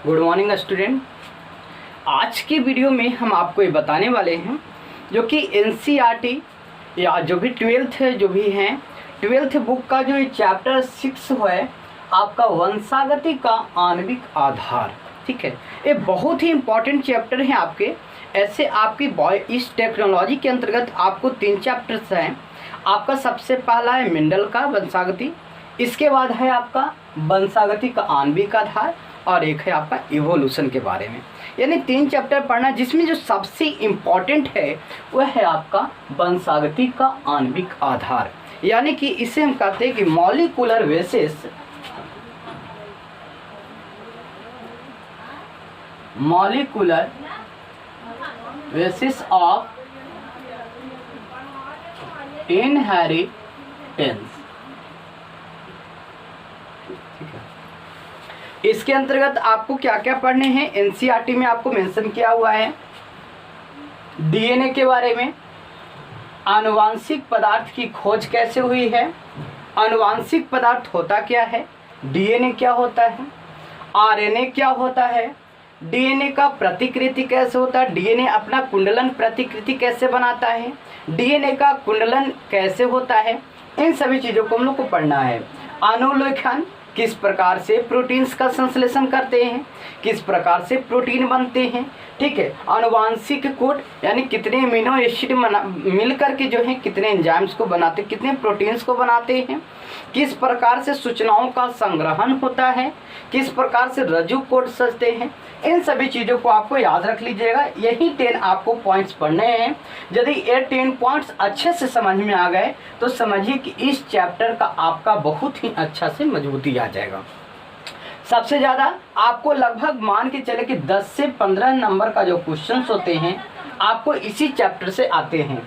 Good morning student. आज की video में हम आपको ये बताने वाले हैं जो कि एनसीईआरटी या जो भी ट्वेल्थ बुक का जो ये चैप्टर 6 है आपका वंशागति का आणविक आधार। ठीक है, ये बहुत ही इम्पॉर्टेंट चैप्टर है आपके। ऐसे आपकी इस टेक्नोलॉजी के अंतर्गत आपको 3 चैप्टर्स हैं। आपका सबसे पहला है मेंडल का वंशागति, इसके बाद है आपका वंशागति का आणविक आधार और एक है आपका इवोल्यूशन के बारे में। यानी 3 चैप्टर पढ़ना, जिसमें जो सबसे इम्पॉर्टेंट है वह है आपका वंशागति का आणविक आधार। यानी कि इसे हम कहते हैं कि मॉलिक्यूलर बेसिस ऑफ इनहेरिटेंस। इसके अंतर्गत आपको क्या क्या पढ़ने हैं, एनसीईआरटी में आपको मेंशन किया हुआ है डीएनए के बारे में, आनुवांशिक पदार्थ की खोज कैसे हुई है, आनुवांशिक पदार्थ होता क्या है, डीएनए क्या होता है, आरएनए क्या होता है, डीएनए का प्रतिकृति कैसे होता है, डीएनए अपना कुंडलन प्रतिकृति कैसे बनाता है, डीएनए का कुंडलन कैसे होता है, इन सभी चीज़ों को हम लोग को पढ़ना है। अनुलेखन, किस प्रकार से प्रोटीन्स का संश्लेषण करते हैं, किस प्रकार से प्रोटीन बनते हैं। ठीक है, आनुवांशिक कोड यानी कितने अमीनो एसिड मिल करके जो है कितने एंजाइम्स को बनाते, कितने प्रोटीन्स को बनाते हैं, किस प्रकार से सूचनाओं का संग्रहण होता है, किस प्रकार से रज्जु कोड सजते हैं। इन सभी चीज़ों को आपको याद रख लीजिएगा। यही 10 आपको पॉइंट्स पढ़ने हैं। यदि ये 10 पॉइंट्स अच्छे से समझ में आ गए तो समझिए कि इस चैप्टर का आपका बहुत ही अच्छा से मजबूती आ जाएगा। सबसे ज़्यादा आपको लगभग मान के चले कि 10 से 15 नंबर का जो क्वेश्चंस होते हैं आपको इसी चैप्टर से आते हैं।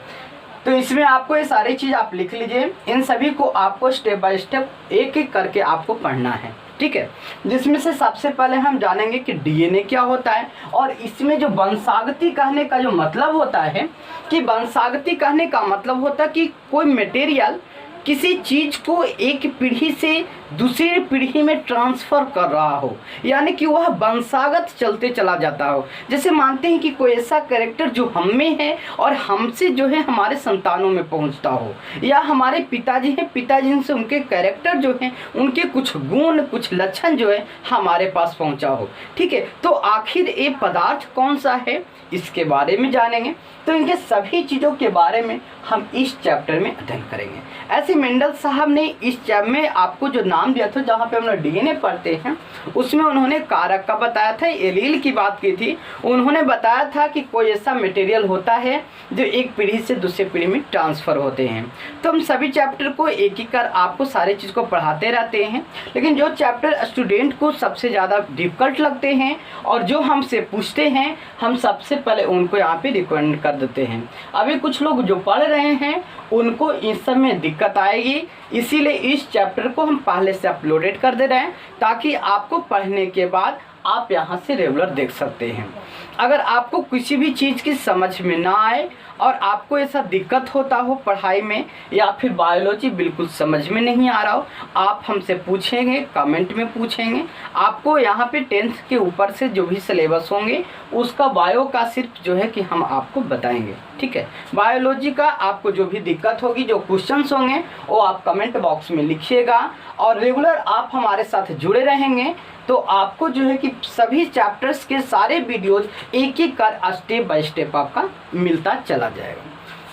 तो इसमें आपको ये सारी चीज़ आप लिख लीजिए। इन सभी को आपको स्टेप बाय स्टेप एक एक करके आपको पढ़ना है। ठीक है, जिसमें से सबसे पहले हम जानेंगे कि डीएनए क्या होता है और इसमें जो वंशागति कहने का जो मतलब होता है कि वंशागति कहने का मतलब होता है कि कोई मटेरियल किसी चीज़ को एक पीढ़ी से दूसरी पीढ़ी में ट्रांसफ़र कर रहा हो, यानी कि वह वंशागत चलते चला जाता हो। जैसे मानते हैं कि कोई ऐसा कैरेक्टर जो हम में है और हमसे जो है हमारे संतानों में पहुंचता हो, या हमारे पिताजी हैं, पिताजी से उनके कैरेक्टर जो हैं उनके कुछ गुण कुछ लक्षण जो है हमारे पास पहुंचा हो। ठीक है, तो आखिर ये पदार्थ कौन सा है इसके बारे में जानेंगे। तो इनके सभी चीज़ों के बारे में हम इस चैप्टर में अध्ययन करेंगे। ऐसे मेंडल साहब ने इस चैप्टर में आपको जो नाम दिया था, जहाँ पे हम लोग डीएनए पढ़ते हैं, उसमें उन्होंने कारक का बताया था, एलील की बात की थी। उन्होंने बताया था कि कोई ऐसा मटेरियल होता है जो एक पीढ़ी से दूसरी पीढ़ी में ट्रांसफ़र होते हैं। तो हम सभी चैप्टर को एक ही कर आपको सारे चीज़ को पढ़ाते रहते हैं, लेकिन जो चैप्टर स्टूडेंट को सबसे ज़्यादा डिफिकल्ट लगते हैं और जो हमसे पूछते हैं, हम सबसे पहले उनको यहाँ पे रिकमेंड कर देते हैं। अभी कुछ लोग जो पढ़ रहे हैं उनको इस सब में दिक्कत आएगी, इसीलिए इस चैप्टर को हम पहले से अपलोडेड कर दे रहे हैं ताकि आपको पढ़ने के बाद आप यहाँ से रेगुलर देख सकते हैं। अगर आपको किसी भी चीज़ की समझ में ना आए और आपको ऐसा दिक्कत होता हो पढ़ाई में, या फिर बायोलॉजी बिल्कुल समझ में नहीं आ रहा हो, आप हमसे पूछेंगे, कमेंट में पूछेंगे। आपको यहाँ पे 10th के ऊपर से जो भी सिलेबस होंगे उसका बायो का सिर्फ जो है कि हम आपको बताएंगे। ठीक है, बायोलॉजी का आपको जो भी दिक्कत होगी, जो क्वेश्चंस होंगे वो आप कमेंट बॉक्स में लिखिएगा और रेगुलर आप हमारे साथ जुड़े रहेंगे तो आपको जो है कि सभी चैप्टर्स के सारे वीडियोज़ एक एक कर स्टेप बाय स्टेप आपका मिलता चला जाएगा।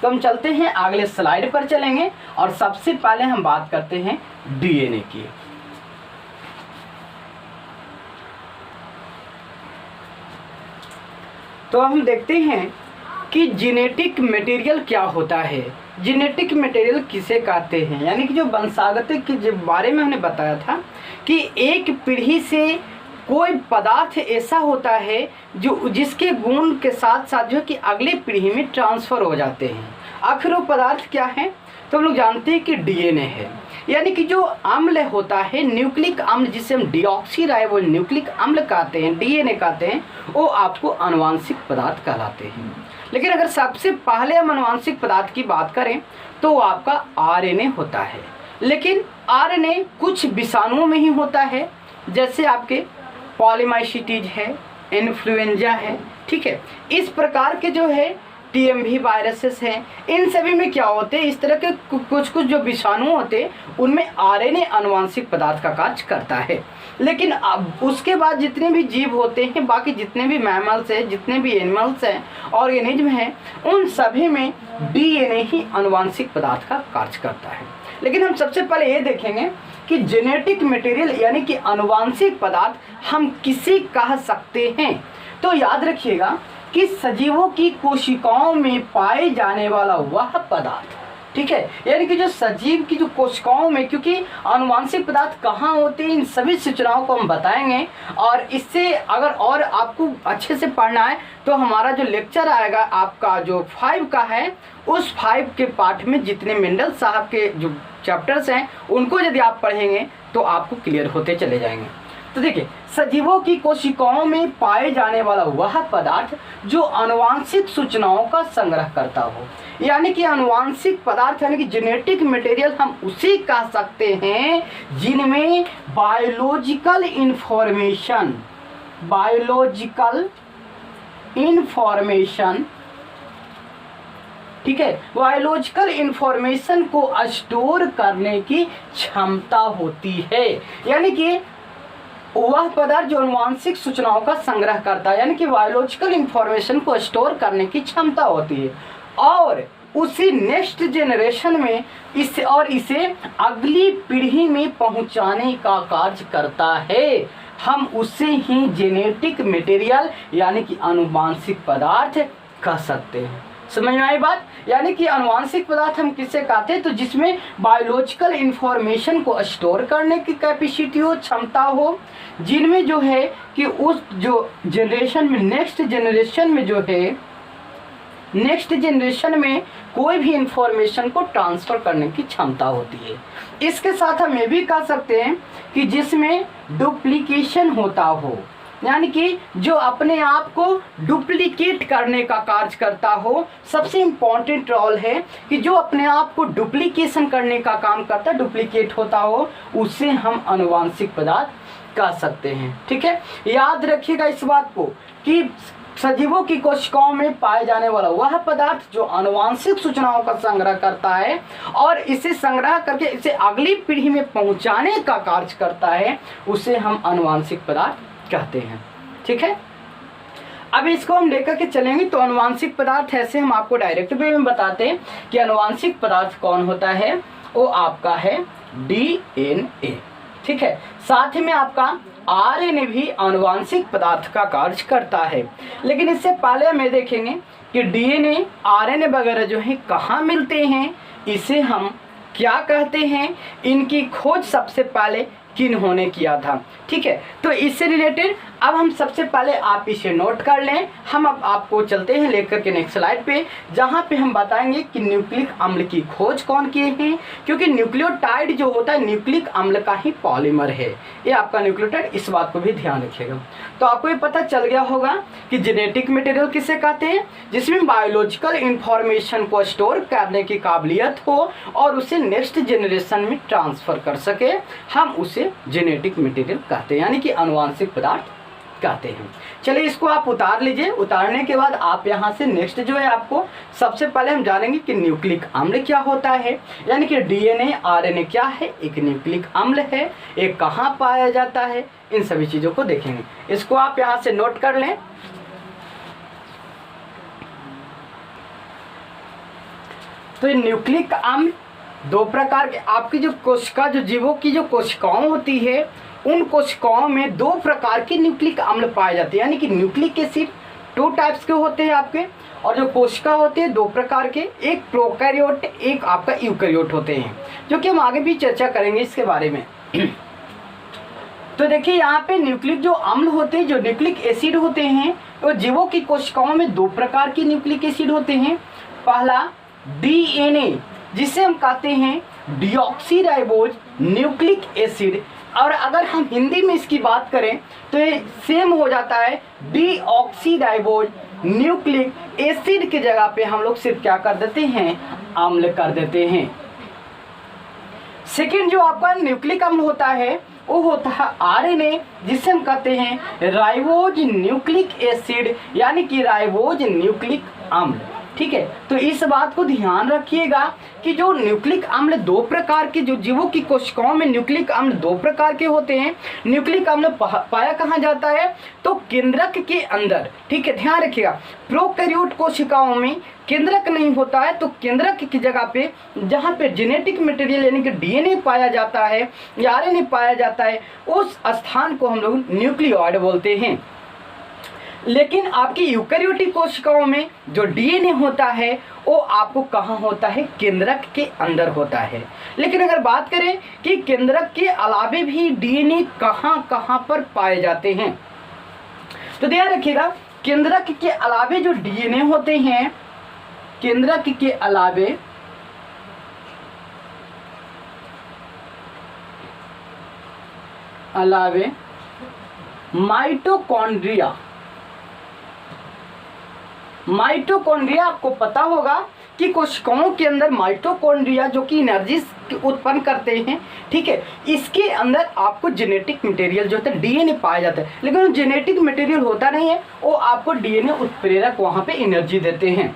तो हम चलते हैं अगले स्लाइड पर चलेंगे और सबसे पहले हम बात करते हैं डीएनए की। तो हम देखते हैं कि जेनेटिक मटेरियल क्या होता है, जेनेटिक मटेरियल किसे कहते हैं। यानी कि जो वंशागति के बारे में हमने बताया था कि एक पीढ़ी से कोई पदार्थ ऐसा होता है जो जिसके गुण के साथ साथ जो है कि अगले पीढ़ी में ट्रांसफ़र हो जाते हैं। आखिर वो पदार्थ क्या है, तो हम लोग जानते हैं कि डीएनए है। यानी कि जो अम्ल होता है, न्यूक्लिक अम्ल जिसे हम डीऑक्सीराइबो न्यूक्लिक अम्ल कहते हैं, डीएनए कहते हैं, वो आपको आनुवांशिक पदार्थ कहलाते हैं। लेकिन अगर सबसे पहले हम आनुवांशिक पदार्थ की बात करें तो आपका आरएनए होता है। लेकिन आरएनए कुछ विषाणुओं में ही होता है, जैसे आपके पॉलीमाइसिटीज है, इन्फ्लुएंजा है, ठीक है। इस प्रकार के जो है टीएमवी वायरसेस हैं, इन सभी में क्या होते हैं, इस तरह के कुछ जो विषाणु होते हैं उनमें आरएनए आनुवांशिक पदार्थ का कार्य करता है। लेकिन अब उसके बाद जितने भी जीव होते हैं, बाकी जितने भी मैमल्स हैं, जितने भी एनिमल्स हैं, ऑर्गेनिज्म हैं, उन सभी में डीएनए ही आनुवांशिक पदार्थ का कार्य करता है। लेकिन हम सबसे पहले ये देखेंगे कि जेनेटिक मटेरियल यानी कि आनुवांशिक पदार्थ हम किसे कह सकते हैं। तो याद रखिएगा कि सजीवों की कोशिकाओं में पाए जाने वाला वह पदार्थ, ठीक है, यानी कि जो सजीव की जो कोशिकाओं में, क्योंकि आनुवांशिक पदार्थ कहाँ होते हैं इन सभी सूचनाओं को हम बताएंगे। और इससे अगर और आपको अच्छे से पढ़ना है तो हमारा जो लेक्चर आएगा आपका जो 5 का है, उस 5 के पार्ट में जितने मेंडल साहब के जो चैप्टर्स हैं उनको यदि आप पढ़ेंगे तो आपको क्लियर होते चले जाएंगे। तो देखिए, सजीवों की कोशिकाओं में पाए जाने वाला वह पदार्थ जो आनुवांशिक सूचनाओं का संग्रह करता हो, यानी कि आनुवांशिक पदार्थ यानी कि जेनेटिक मटेरियल हम उसे कह सकते हैं जिनमें बायोलॉजिकल इंफॉर्मेशन, ठीक है, बायोलॉजिकल इंफॉर्मेशन को स्टोर करने की क्षमता होती है। यानी कि वह पदार्थ जो आनुवांशिक सूचनाओं का संग्रह करता है, यानी कि बायोलॉजिकल इंफॉर्मेशन को स्टोर करने की क्षमता होती है और उसी नेक्स्ट जनरेशन में इसे अगली पीढ़ी में पहुंचाने का कार्य करता है। हम उसे ही जेनेटिक मटेरियल यानी कि आनुवांशिक पदार्थ कह सकते हैं। समझ में आई बात? यानी कि आनुवांशिक पदार्थ हम किससे कहते हैं, तो जिसमें बायोलॉजिकल इंफॉर्मेशन को स्टोर करने की कैपेसिटी हो, क्षमता हो, जिनमें जो है कि उस जो जनरेशन में नेक्स्ट जनरेशन में कोई भी इंफॉर्मेशन को ट्रांसफ़र करने की क्षमता होती है। इसके साथ हम ये भी कह सकते हैं कि जिसमें डुप्लीकेशन होता हो, यानी कि जो अपने आप को डुप्लीकेट करने का कार्य करता हो। सबसे इम्पॉर्टेंट रोल है कि जो अपने आप को डुप्लीकेशन करने का काम करता है, डुप्लीकेट होता हो, उसे हम आनुवांशिक पदार्थ कह सकते हैं। ठीक है, याद रखिएगा इस बात को कि सजीवों की कोशिकाओं में पाए जाने वाला वह पदार्थ जो आनुवांशिक सूचनाओं का संग्रह करता है और इसे संग्रह करके इसे अगली पीढ़ी में पहुंचाने का कार्य करता है, उसे हम आनुवांशिक पदार्थ कहते हैं। ठीक है, अब इसको हम लेकर के चलेंगे। तो आनुवांशिक पदार्थ ऐसे हम आपको डायरेक्ट वे में बताते हैं कि आनुवांशिक पदार्थ कौन होता है, वो आपका है डीएनए। ठीक है, साथ ही में आपका आरएनए भी आनुवांशिक पदार्थ का कार्य करता है। लेकिन इससे पहले हम ये देखेंगे कि डीएनए आरएनए वगैरह जो है कहाँ मिलते हैं, इसे हम क्या कहते हैं, इनकी खोज सबसे पहले किन्होंने ने किया था। ठीक है, तो इससे रिलेटेड अब हम सबसे पहले आप इसे नोट कर लें। हम अब आपको चलते हैं लेकर के नेक्स्ट स्लाइड पे, जहाँ पे हम बताएंगे कि न्यूक्लिक अम्ल की खोज कौन किए हैं, क्योंकि न्यूक्लियोटाइड जो होता है न्यूक्लिक अम्ल का ही पॉलीमर है, ये आपका न्यूक्लियोटाइड, इस बात को भी ध्यान रखिएगा। तो आपको ये पता चल गया होगा कि जेनेटिक मटेरियल किसे कहते हैं, जिसमें बायोलॉजिकल इंफॉर्मेशन को स्टोर करने की काबिलियत हो और उसे नेक्स्ट जनरेशन में ट्रांसफर कर सके, हम उसे जेनेटिक मटेरियल कहते हैं, यानी कि आनुवांशिक पदार्थ कहते हैं। चलिए इसको आप उतार लीजिए। उतारने के बाद आप यहाँ से नेक्स्ट जो है आपको सबसे पहले हम जानेंगे कि न्यूक्लिक अम्ल क्या होता है, यानी कि डीएनए आरएनए क्या है, एक न्यूक्लिक अम्ल है, एक कहाँ पाया जाता है, इन सभी चीज़ों को देखेंगे। इसको आप यहाँ से नोट कर लें। तो ये न्यूक्लिक अम्ल दो प्रकार के, आपकी जो कोशिका जो जीवों की जो कोशिकाओं होती है उन कोशिकाओं में दो प्रकार के न्यूक्लिक अम्ल पाए जाते हैं, यानी कि न्यूक्लिक एसिड 2 टाइप्स के होते हैं आपके, और जो कोशिका होते हैं 2 प्रकार के, एक प्रोकैरियोट एक आपका यूकैरियोट होते हैं, जो कि हम आगे भी चर्चा करेंगे इसके बारे में। तो देखिए यहाँ पे न्यूक्लिक जो अम्ल होते हैं, जो न्यूक्लिक एसिड होते हैं, वो जीवों की कोशिकाओं में 2 प्रकार के न्यूक्लिक एसिड होते हैं। पहला डीएनए, जिसे हम कहते हैं डीऑक्सीराइबोज न्यूक्लिक एसिड, और अगर हम हिंदी में इसकी बात करें तो ये सेम हो जाता है डीऑक्सीराइबोज न्यूक्लिक एसिड की जगह पे हम लोग सिर्फ क्या कर देते हैं, अम्ल कर देते हैं। सेकेंड जो आपका न्यूक्लिक अम्ल होता है वो होता है आरएनए, जिसे हम कहते हैं राइबोज न्यूक्लिक एसिड यानी कि राइबोज न्यूक्लिक अम्ल। ठीक है, तो इस बात को ध्यान रखिएगा कि जो न्यूक्लिक अम्ल दो प्रकार के, जो जीवों की कोशिकाओं में न्यूक्लिक अम्ल दो प्रकार के होते हैं। न्यूक्लिक अम्ल पाया कहाँ जाता है, तो केंद्रक के अंदर। ठीक है, ध्यान रखिएगा, प्रोकैरियोट कोशिकाओं में केंद्रक नहीं होता है, तो केंद्रक की जगह पे जहाँ पे जेनेटिक मटेरियल यानी कि डीएनए पाया जाता है या आरएनए पाया जाता है, उस स्थान को हम लोग न्यूक्लियोइड बोलते हैं। लेकिन आपकी यूकैरियोटिक कोशिकाओं में जो डीएनए होता है वो आपको कहाँ होता है, केंद्रक के अंदर होता है। लेकिन अगर बात करें कि केंद्रक के अलावे भी डीएनए कहाँ कहाँ पर पाए जाते हैं, तो ध्यान रखिएगा, केंद्रक के अलावे जो डीएनए होते हैं, केंद्रक के अलावे माइटोकॉन्ड्रिया आपको पता होगा कि कोशिकाओं के अंदर माइटोकॉन्ड्रिया जो कि एनर्जी उत्पन्न करते हैं। ठीक है, इसके अंदर आपको जेनेटिक मटेरियल जो होता है डीएनए पाया जाता है, लेकिन वो जेनेटिक मटेरियल होता नहीं है, वो आपको डीएनए उत्प्रेरक वहाँ पे एनर्जी देते हैं।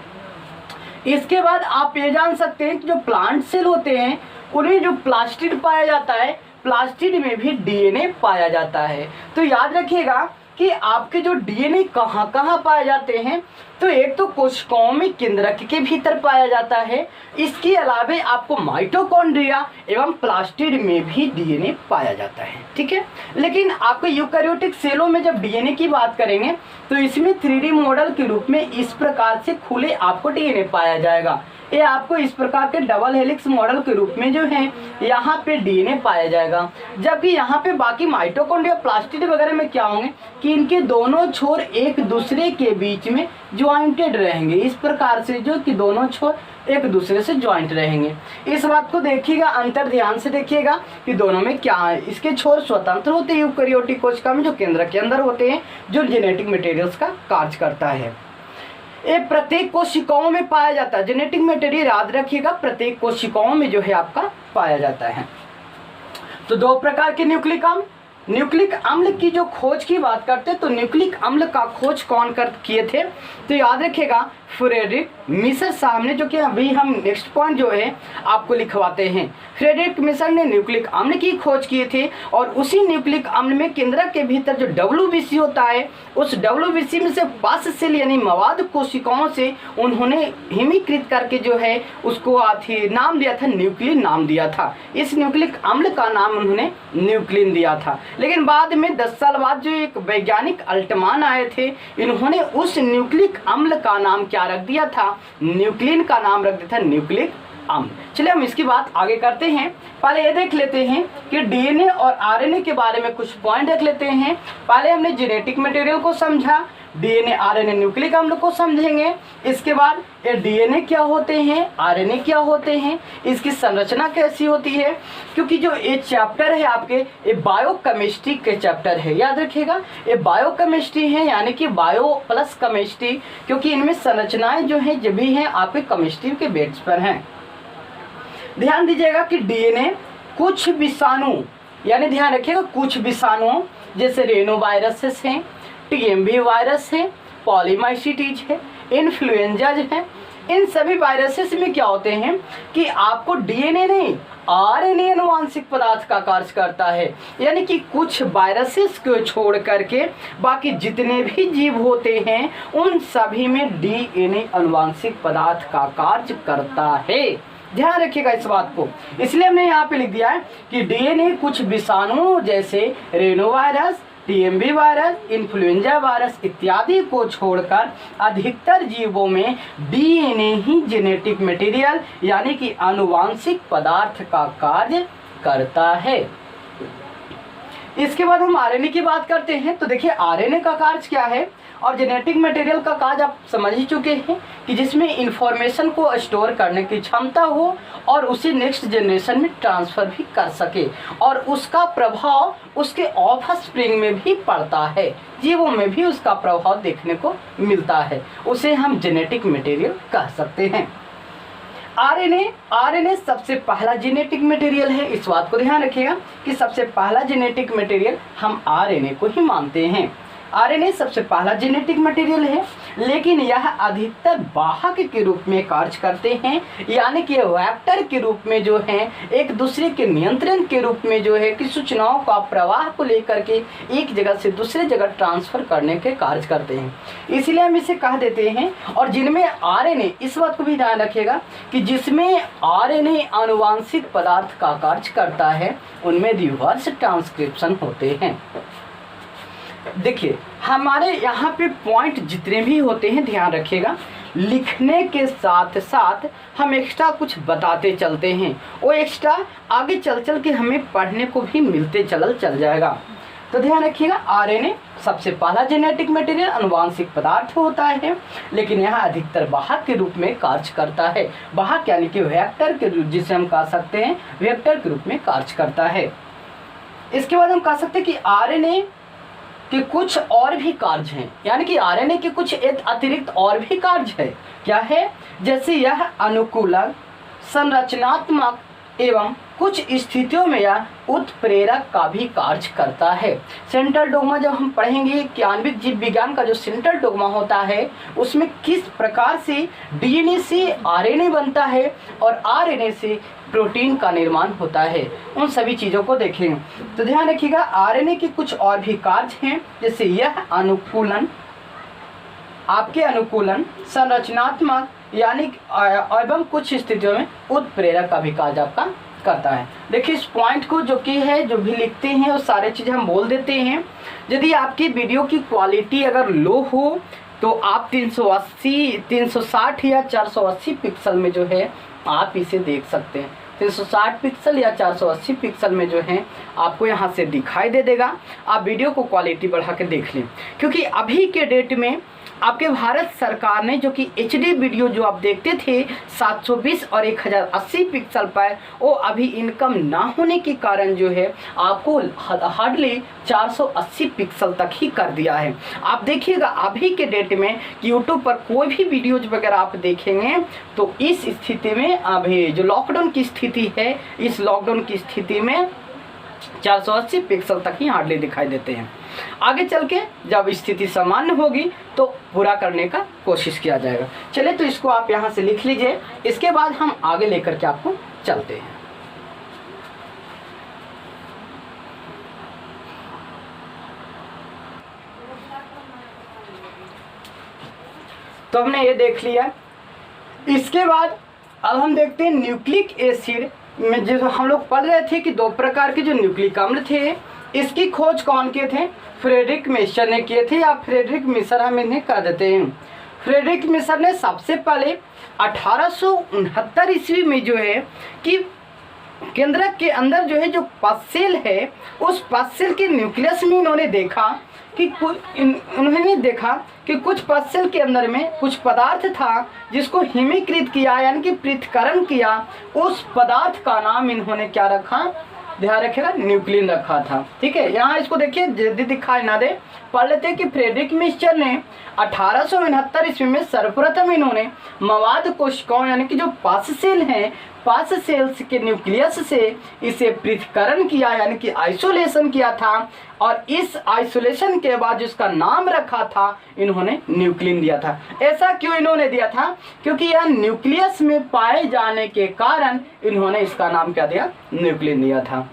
इसके बाद आप ये जान सकते हैं कि जो प्लांट सेल होते हैं उनमें जो प्लास्टिड पाया जाता है, प्लास्टिड में भी डीएनए पाया जाता है। तो याद रखिएगा कि आपके जो डीएनए कहाँ कहाँ पाए जाते हैं, तो एक तो कोशिकाओं में केंद्रक के भीतर पाया जाता है, इसके अलावे आपको माइटोकॉन्ड्रिया एवं प्लास्टिड में भी डीएनए पाया जाता है। ठीक है, लेकिन आपको यूकैरियोटिक सेलों में जब डीएनए की बात करेंगे तो इसमें 3D मॉडल के रूप में इस प्रकार से खुले आपको डीएनए पाया जाएगा। ये आपको इस प्रकार के डबल हेलिक्स मॉडल के रूप में जो है यहाँ पे डीएनए पाया जाएगा। जबकि यहाँ पे बाकी माइटोकॉन्ड्रिया प्लास्टिड वगैरह में क्या होंगे कि इनके दोनों छोर एक दूसरे के बीच में ज्वाइंटेड रहेंगे, इस प्रकार से जो कि दोनों छोर एक दूसरे से ज्वाइंट रहेंगे। इस बात को देखिएगा, अंतर ध्यान से देखिएगा कि दोनों में क्या है। इसके छोर स्वतंत्र होते हैं यूकैरियोटिक कोशिका में, जो केंद्र के अंदर होते हैं, जो जेनेटिक मटेरियल्स का कार्य करता है। ये प्रत्येक कोशिकाओं में पाया जाता है। जेनेटिक मटेरियल याद रखिएगा, प्रत्येक कोशिकाओं में जो है आपका पाया जाता है। तो दो प्रकार के न्यूक्लिक अम्ल की जो खोज की बात करते हैं, तो न्यूक्लिक अम्ल का खोज कौन किए थे, तो याद रखिएगा फ्रेडरिक मिशर साहब ने, जो कि अभी हम नेक्स्ट पॉइंट जो है आपको लिखवाते हैं। फ्रेडरिक मिशर ने न्यूक्लिक अम्ल की खोज किए थे और उसी न्यूक्लिक अम्ल में केंद्रक के भीतर जो WBC होता है, उस WBC में से बास सेल यानी मवाद कोशिकाओं से उन्होंने हिमीकृत करके जो है उसको नाम दिया था, न्यूक्लिन नाम दिया था। इस न्यूक्लिक अम्ल का नाम उन्होंने न्यूक्लिन दिया था। लेकिन बाद में 10 साल बाद जो एक वैज्ञानिक अल्टमान आए थे, इन्होंने उस न्यूक्लिक अम्ल का नाम क्या रख दिया था, न्यूक्लिन का नाम रख दिया था न्यूक्लिक अम्ल। चलिए हम इसकी बात आगे करते हैं। पहले ये देख लेते हैं कि डीएनए और आरएनए के बारे में कुछ पॉइंट देख लेते हैं। पहले हमने जेनेटिक मटेरियल को समझा, डीएनए आरएनए न्यूक्लिक अम्ल को समझेंगे। इसके बाद ये डीएनए क्या होते हैं, आरएनए क्या होते हैं, इसकी संरचना कैसी होती है, क्योंकि जो ये चैप्टर है आपके, ये बायोकेमिस्ट्री के चैप्टर है। याद रखिएगा ये बायोकेमिस्ट्री है, यानी कि बायो प्लस केमिस्ट्री, क्योंकि इनमें संरचनाएं जो है जब भी हैं आपके केमिस्ट्री के बेस पर हैं। ध्यान दीजिएगा कि डीएनए कुछ विषाणु, यानी ध्यान रखिएगा कुछ विषाणुओं जैसे रेनोवायरसेस हैं, टीएमवी वायरस है, पॉलीमाइसिटीज है, इन्फ्लुएंजाज है, इन सभी वायरसेस में क्या होते हैं कि आपको डीएनए नहीं आरएनए आनुवांशिक पदार्थ का कार्य करता है। यानी कि कुछ वायरसेस को छोड़ करके बाकी जितने भी जीव होते हैं उन सभी में डीएनए आनुवांशिक पदार्थ का कार्य करता है। ध्यान रखिएगा इस बात को, इसलिए हमने यहाँ पे लिख दिया है कि डीएनए कुछ विषाणुओं जैसे रेनोवायरस, टीएमवी वायरस, इन्फ्लुएंजा वायरस इत्यादि को छोड़कर अधिकतर जीवों में डीएनए ही जेनेटिक मटेरियल यानी कि आनुवांशिक पदार्थ का कार्य करता है। इसके बाद हम आरएनए की बात करते हैं। तो देखिए आरएनए का कार्य क्या है और जेनेटिक मटेरियल का कार्य आप समझ ही चुके हैं कि जिसमें इंफॉर्मेशन को स्टोर करने की क्षमता हो और उसे नेक्स्ट जनरेशन में ट्रांसफ़र भी कर सके, और उसका प्रभाव उसके ऑफस्प्रिंग में भी पड़ता है, जीवों में भी उसका प्रभाव देखने को मिलता है, उसे हम जेनेटिक मटेरियल कह सकते हैं। आरएनए सबसे पहला जेनेटिक मटेरियल है। इस बात को ध्यान रखिएगा कि सबसे पहला जेनेटिक मटेरियल हम आरएनए को ही मानते हैं। आरएनए सबसे पहला जेनेटिक मटेरियल है, लेकिन यह अधिकतर वाहक के रूप में कार्य करते हैं, यानी कि वेक्टर के रूप में जो है एक दूसरे के नियंत्रण के रूप में जो है कि सूचनाओं का प्रवाह को लेकर के एक जगह से दूसरे जगह ट्रांसफर करने के कार्य करते हैं, इसलिए हम इसे कह देते हैं। और जिनमें आरएनए, इस बात को भी ध्यान रखिएगा कि जिसमें आरएनए आनुवांशिक पदार्थ का कार्य करता है उनमें रिवर्स ट्रांसक्रिप्शन होते हैं। देखिए हमारे यहाँ पे पॉइंट जितने भी होते हैं ध्यान रखिएगा, लिखने के साथ साथ हम एक्स्ट्रा कुछ बताते चलते हैं, वो एक्स्ट्रा आगे चल के हमें पढ़ने को भी मिलते चल जाएगा। तो ध्यान रखिएगा आरएनए सबसे पहला जेनेटिक मटेरियल आनुवांशिक पदार्थ होता है, लेकिन यह अधिकतर वाहक के रूप में कार्य करता है। वाहक यानी कि वेक्टर के रूप, जिसे हम कह सकते हैं वेक्टर के रूप में कार्य करता है। इसके बाद हम कह सकते हैं कि आरएनए कि कुछ और भी कार्य हैं, यानी कि आरएनए के कुछ अतिरिक्त और भी कार्य है। क्या है? जैसे यह अनुकूलक, संरचनात्मक एवं कुछ स्थितियों में यह उत्प्रेरक का भी कार्य करता है। सेंट्रल डोग्मा जब हम पढ़ेंगे आणविक जीव विज्ञान का जो सेंट्रल डोग्मा होता है उसमें किस प्रकार से डीएनए से आरएनए बनता है और आरएनए से प्रोटीन का निर्माण होता है, उन सभी चीज़ों को देखेंगे। तो ध्यान रखिएगा आरएनए के कुछ और भी कार्य हैं, जैसे यह अनुकूलन, आपके अनुकूलन, संरचनात्मक यानी एवं कुछ स्थितियों में उत्प्रेरक का भी कार्य आपका करता है। देखिए इस पॉइंट को जो कि है जो भी लिखते हैं वो सारे चीज़ें हम बोल देते हैं। यदि आपकी वीडियो की क्वालिटी अगर लो हो तो आप 380, 360 या 480 पिक्सल में जो है आप इसे देख सकते हैं। 360 पिक्सल या 480 पिक्सल में जो है आपको यहाँ से दिखाई दे देगा। आप वीडियो को क्वालिटी बढ़ा के देख लें, क्योंकि अभी के डेट में आपके भारत सरकार ने जो कि HD वीडियो जो आप देखते थे 720 और 1080 पिक्सल पर, वो अभी इनकम ना होने के कारण जो है आपको हार्डली 480 पिक्सल तक ही कर दिया है। आप देखिएगा अभी के डेट में कि यूट्यूब पर कोई भी वीडियोज वगैरह आप देखेंगे तो इस स्थिति में अभी जो लॉकडाउन की स्थिति है, इस लॉकडाउन की स्थिति में 480 पिक्सल तक ही हार्डली दिखाई देते हैं। आगे चल के जब स्थिति सामान्य होगी तो पूरा करने का कोशिश किया जाएगा। चलिए तो इसको आप यहाँ से लिख लीजिए, इसके बाद हम आगे लेकर के आपको चलते हैं। तो हमने ये देख लिया। इसके बाद अब हम देखते हैं न्यूक्लिक एसिड में जो हम लोग पढ़ रहे थे कि दो प्रकार के जो न्यूक्लिक अम्ल थे, इसकी खोज कौन किए थे? फ्रेडरिक मिशर ने किए थे, या फ्रेडरिक मिशर हम इन्हें कह देते हैं। फ्रेडरिक मिशर ने सबसे पहले 1869 ईस्वी में जो है कि केंद्रक के अंदर जो है जो पसेल है, उस पसेल के न्यूक्लियस में इन्होंने देखा कि उन्होंने देखा कि कुछ पसेल के अंदर में कुछ पदार्थ था जिसको हिमीकृत किया यानी कि पृथक्करण किया। उस पदार्थ का नाम इन्होंने क्या रखा? ध्यान रखिएगा, न्यूक्लिन रखा था। ठीक है, यहाँ इसको देखिए जल्दी दिखाई ना दे, पढ़ लेते हैं कि फ्रेडरिक मिशर ने 1869 ईस्वी में सर्वप्रथम इन्होंने मवाद कोशिकाओं यानी कि जो पास सेल हैं, पास सेल्स के न्यूक्लियस से इसे पृथक्करण किया यानी कि आइसोलेशन किया था, और इस आइसोलेशन के बाद जिसका नाम रखा था इन्होंने न्यूक्लिन दिया था। ऐसा क्यों इन्होंने दिया था? क्योंकि यह न्यूक्लियस में पाए जाने के कारण इन्होंने इसका नाम क्या दिया? न्यूक्लिन दिया था।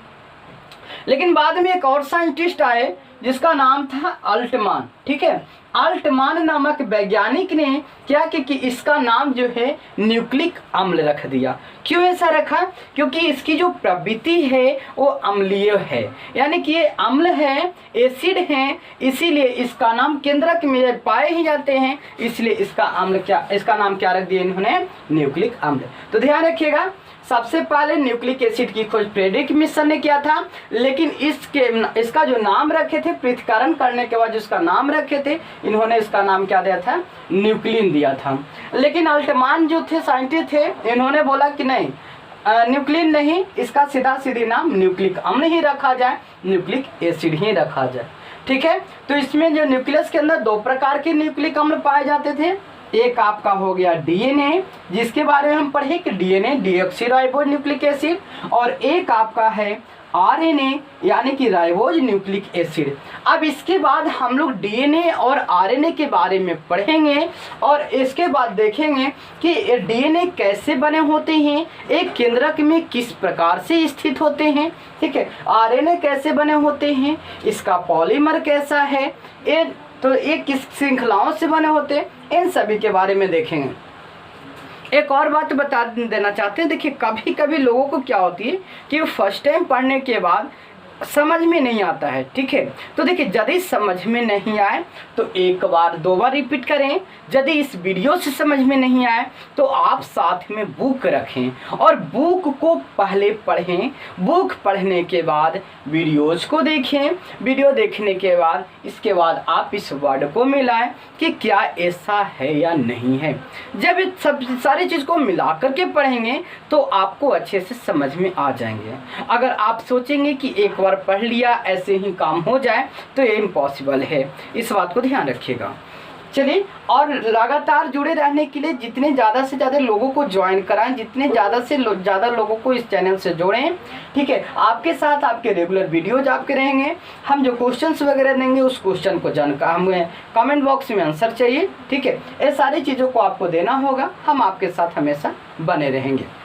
लेकिन बाद में एक और साइंटिस्ट आए जिसका नाम था अल्टमान। ठीक है, अल्टमान नामक वैज्ञानिक ने क्या कि इसका नाम जो है न्यूक्लिक अम्ल रख दिया। क्यों ऐसा रखा? क्योंकि इसकी जो प्रवृत्ति है वो अम्लीय है, यानी कि ये अम्ल है, एसिड है, इसीलिए इसका नाम केंद्रक में पाए ही जाते हैं, इसलिए इसका नाम क्या रख दिया इन्होंने? न्यूक्लिक अम्ल। तो ध्यान रखिएगा, सबसे पहले न्यूक्लिक एसिड की खोज फ्रेडरिक मिशर ने किया था, लेकिन इसका जो नाम रखे थे पृथक्करण करने के बाद जिसका नाम रखे थे इन्होंने इसका नाम क्या दिया था? न्यूक्लिन दिया था। लेकिन अल्टमान जो थे साइंटिस्ट थे, इन्होंने बोला कि नहीं, न्यूक्लिन नहीं, इसका सीधी नाम न्यूक्लिक अम्ल ही रखा जाए, न्यूक्लिक एसिड ही रखा जाए। ठीक है, तो इसमें जो न्यूक्लियस के अंदर दो प्रकार के न्यूक्लिक अम्ल पाए जाते थे, एक आपका हो गया डीएनए, जिसके बारे में हम पढ़े कि डीएनए डीऑक्सीराइबोज न्यूक्लिक एसिड, और एक आपका है आरएनए यानी कि राइबोज न्यूक्लिक एसिड। अब इसके बाद हम लोग डीएनए और आरएनए के बारे में पढ़ेंगे और इसके बाद देखेंगे कि डीएनए कैसे बने होते हैं, एक केंद्रक में किस प्रकार से स्थित होते हैं, ठीक है, आरएनए कैसे बने होते हैं, इसका पॉलीमर कैसा है, ये किस श्रृंखलाओं से बने होते हैं, इन सभी के बारे में देखेंगे। एक और बात बता देना चाहते हैं, देखिए कभी कभी लोगों को क्या होती है कि फर्स्ट टाइम पढ़ने के बाद समझ में नहीं आता है, ठीक है। तो देखिए यदि समझ में नहीं आए तो एक बार दो बार रिपीट करें, यदि इस वीडियो से समझ में नहीं आए तो आप साथ में बुक रखें और बुक को पहले पढ़ें, बुक पढ़ने के बाद वीडियोज़ को देखें, वीडियो देखने के बाद इसके बाद आप इस वर्ड को मिलाएं कि क्या ऐसा है या नहीं है। जब ये सब सारी चीज़ को मिला करके पढ़ेंगे तो आपको अच्छे से समझ में आ जाएंगे। अगर आप सोचेंगे कि एक बार पढ़ लिया ऐसे ही काम हो जाए तो ये इम्पॉसिबल है, इस बात को ध्यान रखिएगा। चलिए, और लगातार जुड़े रहने के लिए जितने ज़्यादा से ज़्यादा लोगों को ज्वाइन कराएं, जितने ज़्यादा से ज़्यादा लोगों को इस चैनल से जोड़ें, ठीक है। आपके साथ आपके रेगुलर वीडियोज आपके रहेंगे, हम जो क्वेश्चंस वगैरह देंगे उस क्वेश्चन को जानकर हमें कमेंट बॉक्स में आंसर चाहिए, ठीक है। ये सारी चीज़ों को आपको देना होगा, हम आपके साथ हमेशा बने रहेंगे।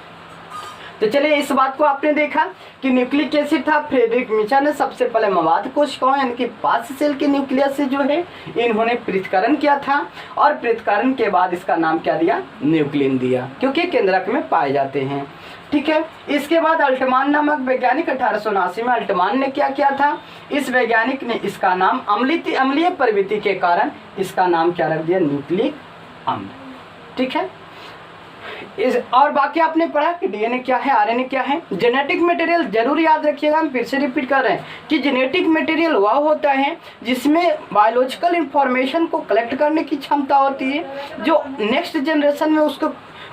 तो चलिए, इस बात को आपने देखा कि न्यूक्लिक एसिड था, फ्रेडरिक मिचर ने सबसे पहले मवाद कोशिकाओं यानी कि 5 सेल के न्यूक्लियस से जो है इन्होंने पृथक्करण किया था और पृथक्करण के बाद इसका नाम क्या दिया, न्यूक्लिन दिया, क्योंकि केंद्रक में पाए जाते हैं, ठीक है। इसके बाद अल्टमान नामक वैज्ञानिक 1879 में अल्टमान ने क्या किया था, इस वैज्ञानिक ने इसका नाम अम्लीय प्रवृत्ति के कारण इसका नाम क्या रख दिया, न्यूक्लिक अम्ल, ठीक है। और बाकी आपने पढ़ा कि डीएनए क्या है, आरएनए क्या है। जेनेटिक मटेरियल जरूर याद रखिएगा, हम फिर से रिपीट कर रहे हैं कि जेनेटिक मटेरियल वह होता है जिसमें बायोलॉजिकल इंफॉर्मेशन को कलेक्ट करने की क्षमता होती है, जो नेक्स्ट जनरेशन में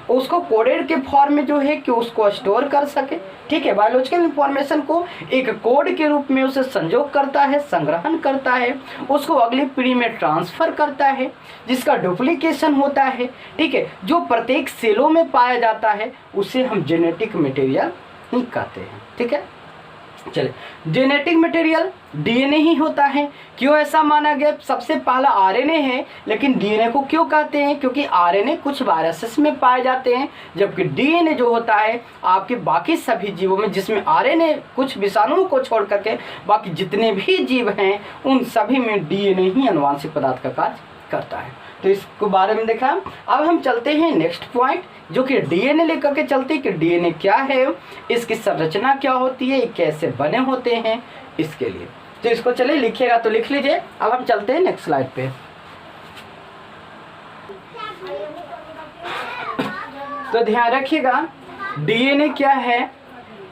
उसको कोडेड के फॉर्म में जो है कि उसको स्टोर कर सके, ठीक है। बायोलॉजिकल इंफॉर्मेशन को एक कोड के रूप में उसे संजोग करता है, संग्रहण करता है, उसको अगली पीढ़ी में ट्रांसफ़र करता है, जिसका डुप्लीकेशन होता है, ठीक है, जो प्रत्येक सेलों में पाया जाता है, उसे हम जेनेटिक मटेरियल ही कहते हैं, ठीक है। चलिए, जेनेटिक मटेरियल डीएनए ही होता है। क्यों ऐसा माना गया, सबसे पहला आरएनए है, लेकिन डीएनए को क्यों कहते हैं, क्योंकि आरएनए कुछ वायरसेस में पाए जाते हैं, जबकि डीएनए जो होता है आपके बाकी सभी जीवों में, जिसमें आरएनए कुछ विषाणुओं को छोड़ करके बाकी जितने भी जीव हैं उन सभी में डीएनए ही आनुवांशिक पदार्थ का कार्य करता है। तो इसके बारे में देखा। अब हम चलते हैं नेक्स्ट पॉइंट, जो कि डीएनए लेकर के चलते हैं कि डीएनए क्या है, इसकी संरचना क्या होती है, कैसे बने होते हैं, इसके लिए तो इसको चलिए लिखिएगा तो लिख लीजिए। अब हम चलते हैं नेक्स्ट स्लाइड पे। तो ध्यान रखिएगा, डीएनए क्या है,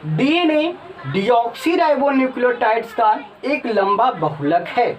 डीएनए डीऑक्सीराइबोन्यूक्लियोटाइड्स का एक लंबा बहुलक है,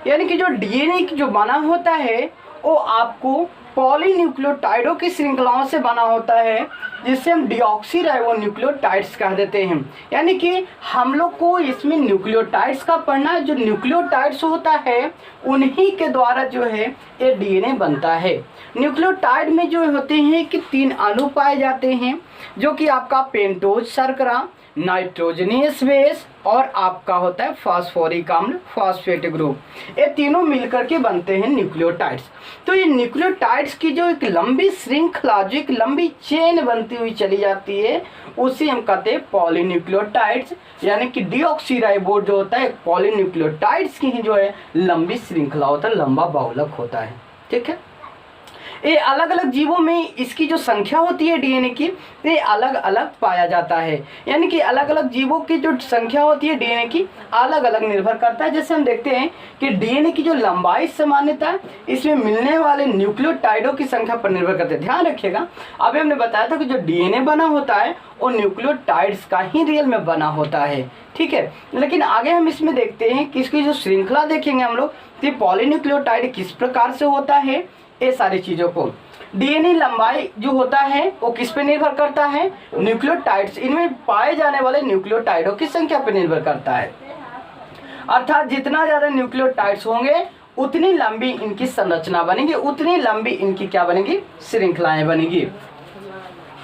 यानी कि जो डीएनए जो बना होता है वो आपको पॉलीन्यूक्लियोटाइडों की श्रृंखलाओं से बना होता है, जिसे हम डीऑक्सीराइबोन्यूक्लियोटाइड्स कह देते हैं। यानी कि हम लोग को इसमें न्यूक्लियोटाइड्स का पढ़ना है, जो न्यूक्लियोटाइड्स होता है उन्हीं के द्वारा जो है ये डीएनए बनता है। न्यूक्लियोटाइड में जो होते हैं कि 3 अणु पाए जाते हैं, जो कि आपका पेंटोज शर्करा, नाइट्रोजनियस बेस और आपका होता है फास्फोरिक अम्ल, फास्फेट ग्रुप, ये तीनों मिलकर के बनते हैं न्यूक्लियोटाइड्स। तो ये न्यूक्लियोटाइड्स की जो एक लंबी श्रृंखला, जो एक लंबी चेन बनती हुई चली जाती है, उसे हम कहते हैं पॉलीन्यूक्लियोटाइड्स, यानी कि डीऑक्सीराइबो जो होता है पॉलीन्यूक्लियोटाइड्स की ही जो है लंबी श्रृंखला होता है, लंबा बहुलक होता है, ठीक है। ये अलग अलग जीवों में इसकी जो संख्या होती है डीएनए की, ये अलग अलग पाया जाता है, यानी कि अलग अलग जीवों की जो संख्या होती है डीएनए की अलग अलग निर्भर करता है। जैसे हम देखते हैं कि डीएनए की जो लंबाई सामान्यता इसमें मिलने वाले न्यूक्लियोटाइडों की संख्या पर निर्भर करते हैं। ध्यान रखिएगा, अभी हमने बताया था कि जो डीएनए बना होता है वो न्यूक्लियोटाइड्स का ही रियल में बना होता है, ठीक है। लेकिन आगे हम इसमें देखते हैं कि इसकी जो श्रृंखला देखेंगे हम लोग, तो पॉलीन्यूक्लियोटाइड किस प्रकार से होता है, ये सारी चीज़ों को। डीएनए लंबाई जो होता है वो किस पे निर्भर करता है, न्यूक्लियोटाइड्स, इनमें पाए जाने वाले न्यूक्लियोटाइडों की संख्या पर निर्भर करता है। अर्थात जितना ज़्यादा न्यूक्लियोटाइड्स होंगे उतनी लंबी इनकी संरचना बनेगी, उतनी लंबी इनकी क्या बनेगी, श्रृंखलाएं बनेगी।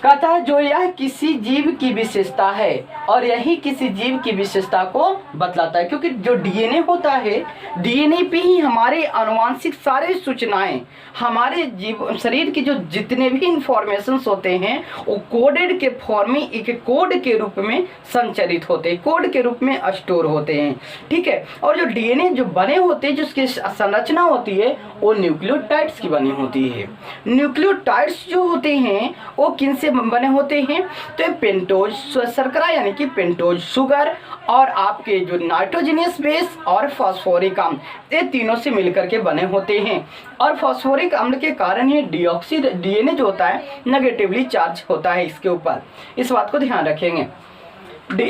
कहता है जो यह किसी जीव की विशेषता है, और यही किसी जीव की विशेषता को बतलाता है, क्योंकि जो डीएनए होता है, डीएनए पे ही हमारे आनुवांशिक सारे सूचनाएं, हमारे जीव शरीर की जो जितने भी इंफॉर्मेशंस होते हैं वो कोडेड के फॉर्म में एक कोड के रूप में संचरित होते हैं, कोड के रूप में स्टोर होते हैं, ठीक है। और जो डीएनए जो बने होते हैं, जिसकी संरचना होती है वो न्यूक्लियोटाइड्स की बनी होती है। न्यूक्लियोटाइड्स जो होते हैं वो किन से बने होते हैं, तो पेंटोज शर्करा यानी कि पेंटोज शुगर, और आपके जो नाइट्रोजनियस बेस और फास्फोरिक अम्ल, ये तीनों से मिलकर के बने होते हैं। और फास्फोरिक अम्ल के कारण ये डीएनए जो होता है नेगेटिवली चार्ज होता है इसके ऊपर, इस बात को ध्यान रखेंगे।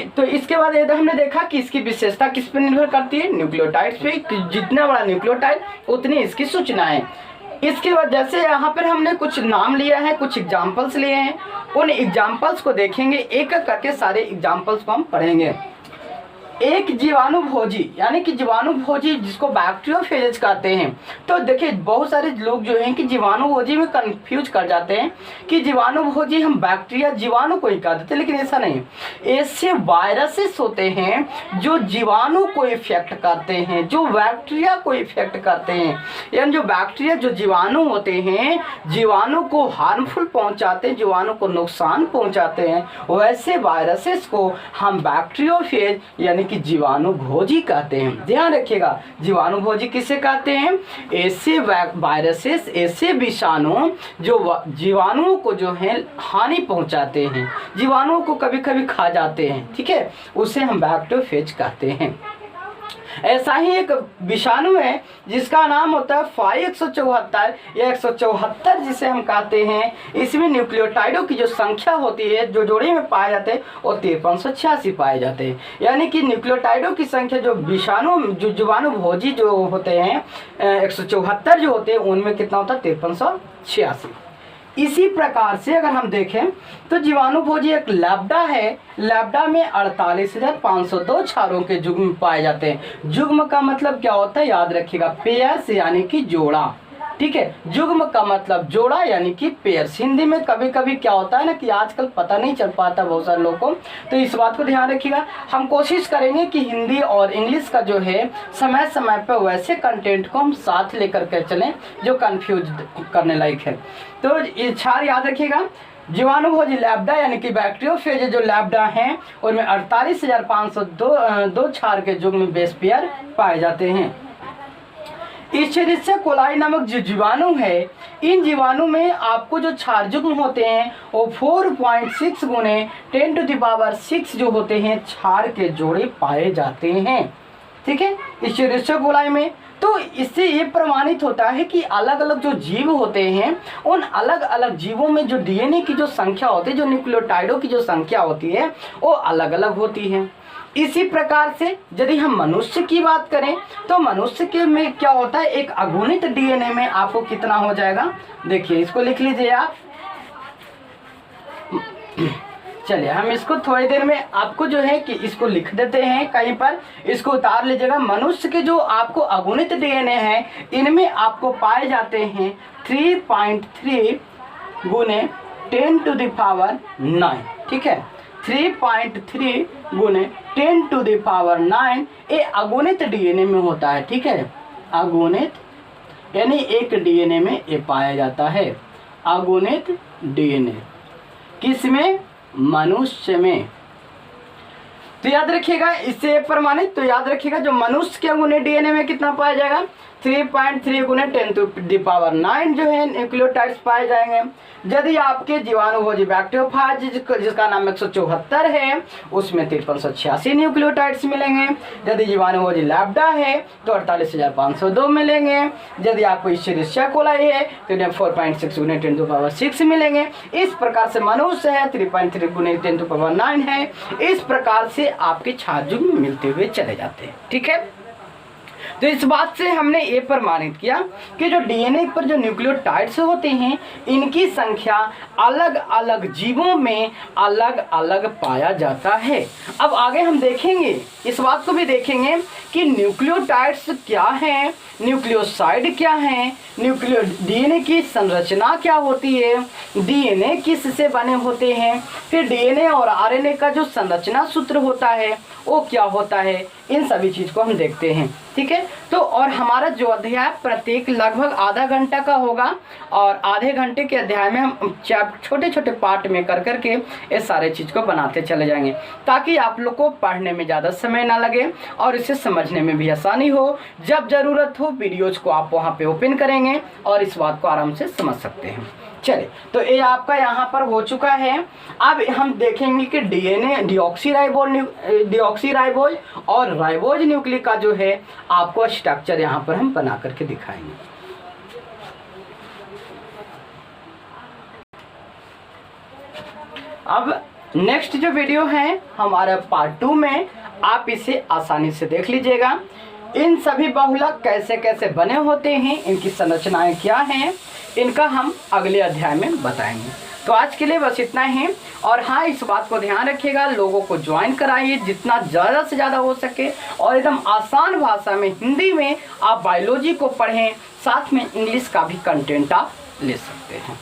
तो इसके बाद यदि हमने देखा कि इसकी विशेषता किस पर निर्भर करती है, न्यूक्लियोटाइड्स पे, जितना बड़ा न्यूक्लियोटाइड उतनी इसकी सूचनाएं। इसके बाद जैसे यहाँ पर हमने कुछ नाम लिया है, कुछ एग्जाम्पल्स लिए हैं, उन एग्जाम्पल्स को देखेंगे, एक एक करके सारे एग्जाम्पल्स को हम पढ़ेंगे। एक जीवाणुभोजी यानी कि जीवाणुभोजी जिसको बैक्टीरियोफेज कहते हैं। तो देखिए बहुत सारे लोग जो हैं कि जीवाणुभोजी में कंफ्यूज कर जाते हैं कि जीवाणुभोजी हम बैक्टीरिया जीवाणु को ही कह देते हैं, लेकिन ऐसा नहीं। ऐसे वायरसेस होते हैं जो जीवाणु को इफेक्ट करते हैं, जो बैक्टीरिया को इफेक्ट करते हैं, यानी जो बैक्टीरिया जो जीवाणु होते हैं, जीवाणु को हार्मफुल पहुंचाते हैं, जीवाणु को नुकसान पहुंचाते हैं, वैसे वायरसेस को हम बैक्टीरियोफेज यानी कि जीवाणुभोजी कहते हैं। ध्यान रखिएगा, जीवाणुभोजी किसे कहते हैं, ऐसे वायरसेस, ऐसे विषाणु जो जीवाणुओं को जो है हानि पहुंचाते हैं, जीवाणुओं को कभी कभी खा जाते हैं, ठीक है, उसे हम बैक्टीरियोफेज कहते हैं। ऐसा ही एक विषाणु है जिसका नाम होता है 174 या 174 जिसे हम कहते हैं। इसमें न्यूक्लियोटाइडों की जो संख्या होती है, जो जोड़े में पाए जाते हैं, वो 5386 पाए जाते हैं। यानी कि न्यूक्लियोटाइडों की संख्या जो विषाणु जो जीवाणुभोजी जो होते हैं 174 जो होते हैं, उनमें कितना होता है 5386। इसी प्रकार से अगर हम देखें तो जीवाणुभोजी एक लैम्डा है, लैम्डा में 48,502 क्षारों के जुग्म पाए जाते हैं। जुग्म का मतलब क्या होता है, याद रखिएगा, पेयर्स यानी कि जोड़ा, ठीक है। जुग्म का मतलब जोड़ा यानी कि पेयर्स। हिंदी में कभी कभी क्या होता है ना कि आजकल पता नहीं चल पाता बहुत सारे लोगों को, तो इस बात को ध्यान रखिएगा। हम कोशिश करेंगे कि हिंदी और इंग्लिश का जो है समय समय पर वैसे कंटेंट को हम साथ लेकर के चलें जो कंफ्यूज करने लायक है। तो ये क्षार याद रखिएगा। जीवाणुभोजी लैम्डा यानी कि बैक्टीरियोफेज जो लैम्डा हैं उनमें 48,502 क्षार के जुग्म बेस पेयर पाए जाते हैं। इश्चेरिशिया कोलाई नामक जो जीवाणु है, इन जीवाणु में आपको जो क्षार जुग्म होते हैं वो 4.6 गुने 10⁻⁶ जो होते हैं क्षार के जोड़े पाए जाते हैं, ठीक है, इश्चेरिशिया कोलाई में। तो इससे ये प्रमाणित होता है कि अलग अलग जो जीव होते हैं, उन अलग अलग जीवों में जो डीएनए की जो संख्या होती है, जो न्यूक्लियोटाइडों की जो संख्या होती है, वो अलग अलग होती है। इसी प्रकार से यदि हम मनुष्य की बात करें तो मनुष्य के में क्या होता है, एक अगुणित डीएनए में आपको कितना हो जाएगा, देखिए इसको लिख लीजिए आप। चलिए हम इसको थोड़ी देर में आपको जो है कि इसको लिख देते हैं कहीं पर, इसको उतार लीजिएगा। मनुष्य के जो आपको अगुणित डीएनए है, इनमें आपको पाए जाते हैं 3.3 गुने 10⁹, ठीक है, 3.3 गुने 10⁹, ये अगुणित डीएनए में होता है, ठीक है। अगुणित यानी एक डीएनए में ये पाया जाता है, अगुणित डीएनए किसमें, मनुष्य में। तो याद रखिएगा, इससे प्रमाणित, तो याद रखिएगा जो मनुष्य के अगुणित डीएनए में कितना पाया जाएगा, 3.3 गुने 10⁹ जो है न्यूक्लियोटाइड्स पाए जाएंगे। यदि आपके जीवाणुभोजी बैक्टीरियोफेज जिसका नाम 174 है, उसमें 5386 न्यूक्लियोटाइड्स मिलेंगे। यदि जीवाणुभोजी लैम्डा है तो 48,502 मिलेंगे। यदि आपको इश्चेरिशिया कोलाई है तो इन्हें 4.6 गुने 10⁶ मिलेंगे। इस प्रकार से मनुष्य है 3.3 गुने 10⁹ है। इस प्रकार से आपके क्षार जुग्म मिलते हुए चले जाते हैं, ठीक है। तो इस बात से हमने ये प्रमाणित किया कि जो डीएनए पर जो न्यूक्लियोटाइड्स होते हैं, इनकी संख्या अलग अलग जीवों में अलग अलग पाया जाता है। अब आगे हम देखेंगे, इस बात को भी देखेंगे कि न्यूक्लियोटाइड्स क्या हैं न्यूक्लियोसाइड क्या है, डीएनए की संरचना क्या होती है, डीएनए किससे बने होते हैं, फिर डीएनए और आरएनए का जो संरचना सूत्र होता है वो क्या होता है, इन सभी चीज़ को हम देखते हैं। ठीक है, तो और हमारा जो अध्याय प्रत्येक लगभग आधा घंटा का होगा और आधे घंटे के अध्याय में हम छोटे छोटे पार्ट में कर करके ये सारे चीज़ को बनाते चले जाएंगे, ताकि आप लोग को पढ़ने में ज़्यादा समय ना लगे और इसे समझने में भी आसानी हो। जब ज़रूरत हो वीडियोज़ को आप वहाँ पे ओपन करेंगे और इस बात को आराम से समझ सकते हैं। चलिए, तो ये आपका यहाँ पर हो चुका है। अब हम देखेंगे कि डीएनए डीऑक्सीराइबोज और राइबोज न्यूक्लिक का जो है आपको स्ट्रक्चर यहाँ पर हम बना करके दिखाएंगे। अब नेक्स्ट जो वीडियो है हमारा पार्ट 2 में आप इसे आसानी से देख लीजिएगा। इन सभी बहुलक कैसे कैसे बने होते हैं, इनकी संरचनाएं क्या हैं, इनका हम अगले अध्याय में बताएंगे। तो आज के लिए बस इतना ही। और हाँ, इस बात को ध्यान रखिएगा, लोगों को ज्वाइन कराइए जितना ज़्यादा से ज़्यादा हो सके और एकदम आसान भाषा में हिंदी में आप बायोलॉजी को पढ़ें, साथ में इंग्लिश का भी कंटेंट आप ले सकते हैं।